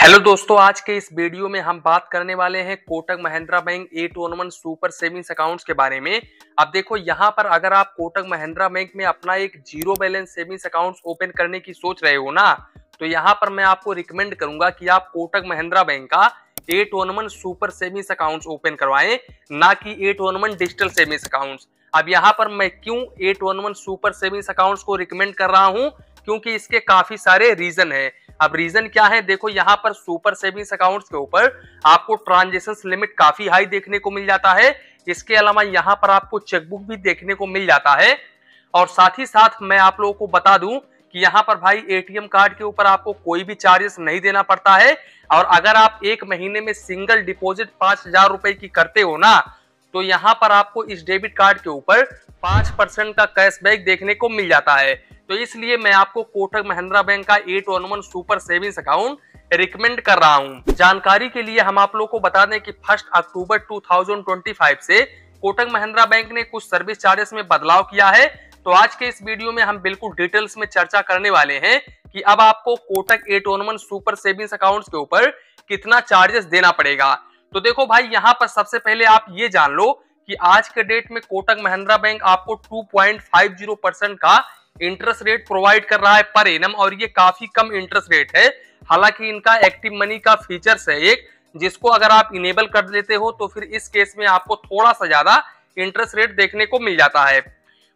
Hello दोस्तों, आज के इस वीडियो में हम बात करने वाले हैं Kotak Mahindra bank 811 super savings accounts के बारे में। अब देखो यहाँ पर अगर आप कोटक महिंद्रा बैंक में अपना एक zero balance savings accounts open करने की सोच रहे हो ना, तो यहाँ पर मैं आपको रिकमेंड करूंगा कि आप कोटक महिंद्रा बैंक का 811 सुपर सेविंग्स अकाउंट्स ओपन करवाएं, ना कि 811 डिजिटल सेविंग्स अकाउंट्स। अब यहाँ पर मैं क्यों 811 सुपर सेविंग्स अकाउंट्स को रिकमेंड कर रहा हूँ, क्योंकि इसके काफी सारे रीजन है। अब रीजन क्या है, देखो यहाँ पर सुपर सेविंग्स अकाउंट्स के ऊपर आपको ट्रांजेक्शन लिमिट काफी हाई देखने को मिल जाता है। इसके अलावा यहाँ पर आपको चेकबुक भी देखने को मिल जाता है। और साथ ही साथ मैं आप लोगों को बता दूं कि यहाँ पर भाई एटीएम कार्ड के ऊपर आपको कोई भी चार्जेस नहीं देना पड़ता है। और अगर आप एक महीने में सिंगल डिपॉजिट 5,000 रुपए की करते हो ना, तो यहाँ पर आपको इस डेबिट कार्ड के ऊपर 5% का कैशबैक देखने को मिल जाता है। तो इसलिए मैं आपको कोटक महिंद्रा बैंक का 811 सुपर सेविंग्स अकाउंट रिकमेंड कर रहा हूं। जानकारी के लिए हम आप लोगों को बता दें कि 1 अक्टूबर 2025 से कोटक महिंद्रा बैंक ने कुछ सर्विस चार्जेस में बदलाव किया है। तो आज के इस वीडियो में हम बिल्कुल डिटेल्स में चर्चा करने वाले हैं कि अब आपको कोटक 811 सुपर सेविंग्स अकाउंट्स के ऊपर कितना चार्जेस देना पड़ेगा। तो देखो भाई, यहाँ पर सबसे पहले आप ये जान लो कि आज के डेट में कोटक महिंद्रा बैंक आपको 2.50% का इंटरेस्ट रेट प्रोवाइड कर रहा है पर एनम, और ये काफी कम इंटरेस्ट रेट है। हालांकि इनका एक्टिव मनी का फीचर्स है एक, जिसको अगर आप इनेबल कर लेते हो तो फिर इस केस में आपको थोड़ा सा ज्यादा इंटरेस्ट रेट देखने को मिल जाता है।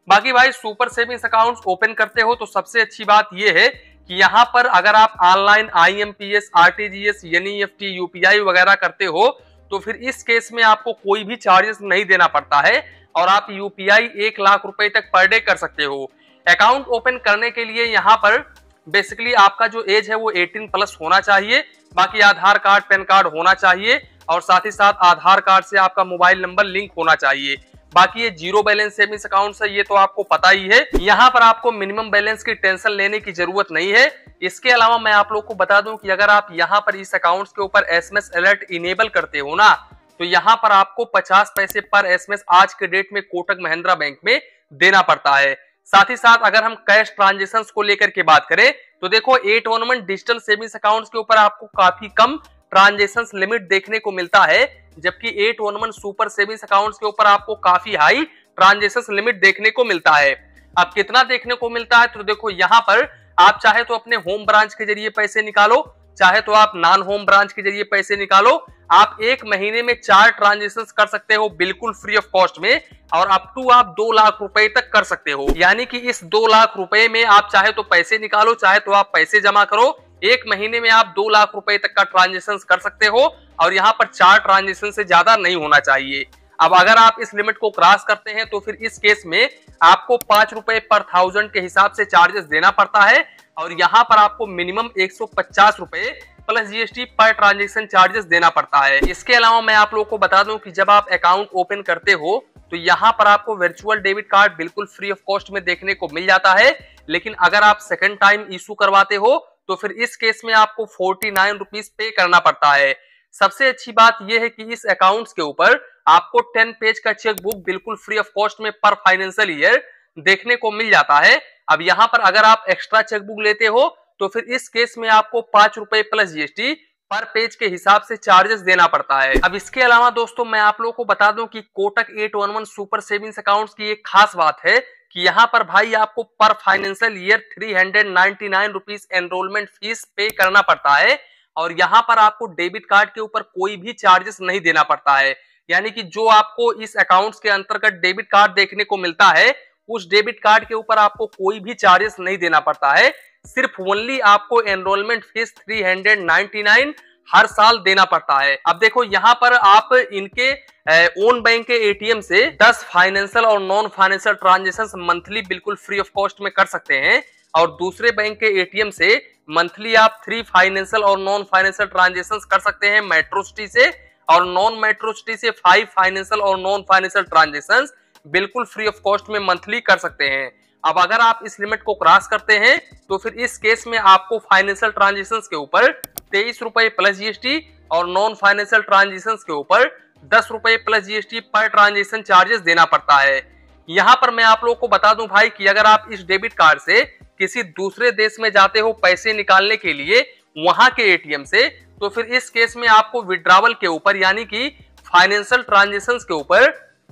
बाकी भाई, सुपर सेविंग्स अकाउंट्स ओपन करते हो तो सबसे अच्छी बात यह है कि यहाँ पर अगर आप online IMPS, RTGS, NEFT, UPI वगैरह करते हो तो फिर इस केस में आपको कोई भी चार्जेस नहीं देना पड़ता है और आप UPI 1 लाख रुपए तक पर डे कर सकते हो। अकाउंट ओपन करने के लिए यहाँ पर बेसिकली आपका जो एज है वो 18 प्लस होना चाहिए। बाकी आधार कार्ड, पैन कार्ड होना चाहिए और साथ ही साथ आधार कार्ड से आपका मोबाइल नंबर लिंक होना चाहिए। बाकी ये जीरो बैलेंस सेविंग्स अकाउंट है, ये तो आपको पता ही है। यहाँ पर आपको मिनिमम बैलेंस की टेंशन लेने की जरूरत नहीं है। इसके अलावा मैं आप लोग को बता दूं कि अगर आप यहाँ पर इस अकाउंट के ऊपर SMS अलर्ट इनेबल करते हो ना, तो यहाँ पर आपको 50 पैसे पर SMS आज के डेट में कोटक महिंद्रा बैंक में देना पड़ता है। साथ ही साथ अगर हम कैश ट्रांजेक्शंस को लेकर के बात करें तो देखो 811 डिजिटल सेविंग्स अकाउंट्स के ऊपर आपको काफी कम ट्रांजेक्शंस लिमिट देखने को मिलता है, जबकि 811 सुपर सेविंग्स अकाउंट्स के ऊपर आपको काफी हाई ट्रांजेक्शंस लिमिट देखने को मिलता है। अब कितना देखने को मिलता है, तो देखो यहाँ पर आप चाहे तो अपने होम ब्रांच के जरिए पैसे निकालो, चाहे तो आप नॉन होम ब्रांच के जरिए पैसे निकालो। आप एक महीने में 4 ट्रांजेक्शंस कर सकते हो बिल्कुल फ्री ऑफ कॉस्ट में, और अप टू आप 2 लाख रुपए तक कर सकते हो। यानी कि इस 2 लाख रुपए में आप चाहे तो पैसे निकालो, चाहे तो आप पैसे जमा करो। एक महीने में आप 2 लाख रुपए तक का ट्रांजेक्शन कर सकते हो और यहाँ पर 4 ट्रांजेक्शन से ज्यादा नहीं होना चाहिए। अब अगर आप इस लिमिट को क्रॉस करते हैं तो फिर इस केस में आपको 5 रुपए पर 1000 के हिसाब से चार्जेस देना पड़ता है और यहाँ पर आपको मिनिमम 150 रुपए plus GST per transaction charges देना पड़ता है। इसके अलावा मैं आप लोगों को बता दूं कि जब आप अकाउंट ओपन करते हो तो यहाँ पर आपको वर्चुअल डेबिट कार्ड बिल्कुल फ्री ऑफ कॉस्ट में देखने को मिल जाता है। लेकिन अगर आप सेकंड टाइम इशू करवाते हो तो फिर इस केस में आपको 49 रुपीज पे करना पड़ता है। सबसे अच्छी बात यह है कि इस अकाउंट्स के ऊपर आपको 10 पेज का चेक बुक बिल्कुल फ्री ऑफ कॉस्ट में पर फाइनेंशियल ईयर देखने को मिल जाता है। अब यहाँ पर अगर आप एक्स्ट्रा चेक बुक लेते हो तो फिर इस केस में आपको 5 रुपए प्लस GST पर पेज के हिसाब से चार्जेस देना पड़ता है। अब इसके अलावा दोस्तों मैं आप लोगों को बता दूं कि कोटक 811 सुपर सेविंग्स अकाउंट्स की एक खास बात है कि यहाँ पर भाई आपको पर financial year 399 rupees enrolment fees पे करना पड़ता है और यहाँ पर आपको डेबिट कार्ड के ऊपर कोई भी चार्जेस नहीं देना पड़ता है। यानी कि जो आपको इस अकाउंट्स के अंतर्गत डेबिट कार्ड देखने को मिलता है, उस डेबिट कार्ड के ऊपर आपको कोई भी चार्जेस नहीं देना पड़ता है। सिर्फ ओनली आपको एनरोलमेंट फीस 399 हर साल देना पड़ता है। अब देखो यहाँ पर आप इनके ओन बैंक के ATM से 10 फाइनेंशियल और नॉन फाइनेंशियल ट्रांजेक्शंस मंथली बिल्कुल फ्री ऑफ कॉस्ट में कर सकते हैं और दूसरे बैंक के ATM से मंथली आप 3 फाइनेंशियल और नॉन फाइनेंशियल ट्रांजेक्शंस कर सकते हैं मेट्रो सिटी से, और नॉन मेट्रो सिटी से 5 फाइनेंशियल और नॉन फाइनेंशियल ट्रांजेक्शंस बिल्कुल फ्री ऑफ कॉस्ट में मंथली कर सकते हैं। अब अगर आप इस लिमिट को क्रॉस करते हैं तो फिर इस केस में आपको फाइनेंशियल ट्रांजेक्शंस के ऊपर 23 रुपए प्लस GST और नॉन फाइनेंशियल ट्रांजेक्शंस के ऊपर 10 रुपए plus GST per transaction charges देना पड़ता है। यहाँ पर मैं आप लोगों को बता दूं भाई कि अगर आप इस डेबिट कार्ड से किसी दूसरे देश में जाते हो पैसे निकालने के लिए वहां के ATM से, तो फिर इस केस में आपको विड्रावल के ऊपर यानी कि फाइनेंशियल ट्रांजेक्शन के ऊपर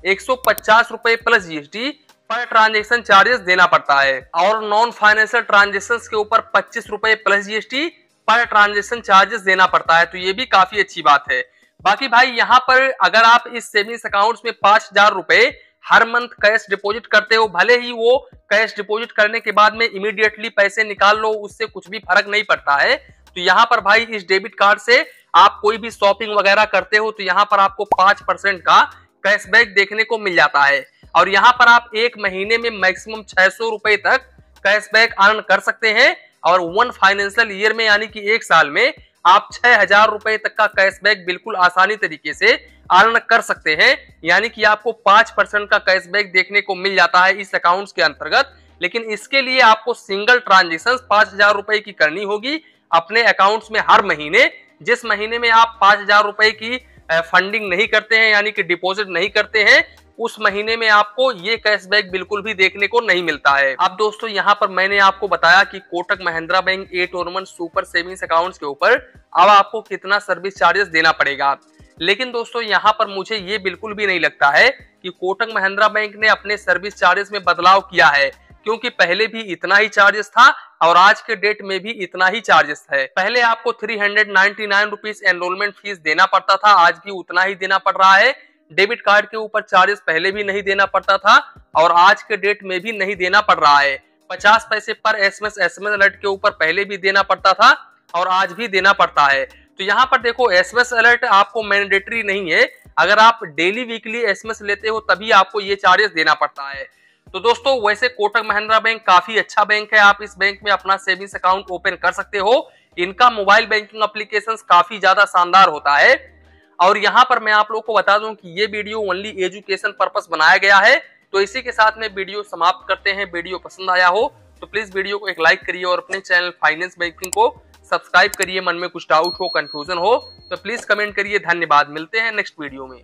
150 रुपए plus GST per transaction charges देना पड़ता है और नॉन फाइनेंशियल ट्रांजेक्शन के ऊपर 25 रुपए plus GST per transaction charges देना पड़ता है। तो ये भी काफी अच्छी बात है। बाकी भाई यहाँ पर अगर आप इस सेविंग्स अकाउंट्स में 5,000 रुपए हर मंथ कैश डिपॉजिट करते हो, भले ही वो कैश डिपॉजिट करने के बाद में इमीडिएटली पैसे निकाल लो, उससे कुछ भी फर्क नहीं पड़ता है। तो यहाँ पर भाई इस डेबिट कार्ड से आप कोई भी शॉपिंग वगैरह करते हो तो यहाँ पर आपको 5% का कैशबैक देखने को मिल जाता है और यहाँ पर आप एक महीने में मैक्सिमम 600 रुपए तक कैशबैक अर्न कर सकते हैं और 1 फाइनेंशियल ईयर में यानी कि एक साल में आप 6,000 रुपए तक का कैशबैक बिल्कुल आसानी तरीके से अर्न कर सकते हैं। यानी कि आपको 5% का कैशबैक देखने को मिल जाता है इस अकाउंट्स के अंतर्गत। लेकिन इसके लिए आपको सिंगल ट्रांजेक्शन 5,000 रुपए की करनी होगी अपने अकाउंट्स में हर महीने। जिस महीने में आप 5,000 रुपए की फंडिंग नहीं करते हैं यानी कि डिपॉजिट नहीं करते हैं, उस महीने में आपको ये कैशबैक बिल्कुल भी देखने को नहीं मिलता है। अब दोस्तों यहाँ पर मैंने आपको बताया कि Kotak Mahindra bank 8 tournament super savings accounts के ऊपर अब आपको कितना सर्विस चार्जेस देना पड़ेगा। लेकिन दोस्तों यहाँ पर मुझे ये बिल्कुल भी नहीं लगता है कि कोटक महिंद्रा बैंक ने अपने सर्विस चार्जेस में बदलाव किया है, क्योंकि पहले भी इतना ही चार्जेस था और आज के डेट में भी इतना ही चार्जेस है। पहले आपको 399 रुपीज एनरोलमेंट फीस देना पड़ता था, आज भी उतना ही देना पड़ रहा है। डेबिट कार्ड के ऊपर चार्जेस पहले भी नहीं देना पड़ता था और आज के डेट में भी नहीं देना पड़ रहा है। 50 पैसे पर एसएमएस अलर्ट के ऊपर पहले भी देना पड़ता था और आज भी देना पड़ता है। तो यहाँ पर देखो एसएमएस अलर्ट आपको मैंडेटरी नहीं है, अगर आप डेली वीकली एसएमएस लेते हो तभी आपको ये चार्जेस देना पड़ता है। तो दोस्तों वैसे कोटक महिंद्रा बैंक काफी अच्छा बैंक है, आप इस बैंक में अपना सेविंग्स अकाउंट ओपन कर सकते हो। इनका मोबाइल बैंकिंग एप्लीकेशन काफी ज्यादा शानदार होता है। और यहाँ पर मैं आप लोगों को बता दूं कि ये वीडियो ओनली एजुकेशन पर्पस बनाया गया है। तो इसी के साथ में वीडियो समाप्त करते हैं। वीडियो पसंद आया हो तो प्लीज वीडियो को एक लाइक करिए और अपने चैनल फाइनेंस बैंकिंग को सब्सक्राइब करिए। मन में कुछ डाउट हो, कंफ्यूजन हो तो प्लीज कमेंट करिए। धन्यवाद, मिलते हैं नेक्स्ट वीडियो में।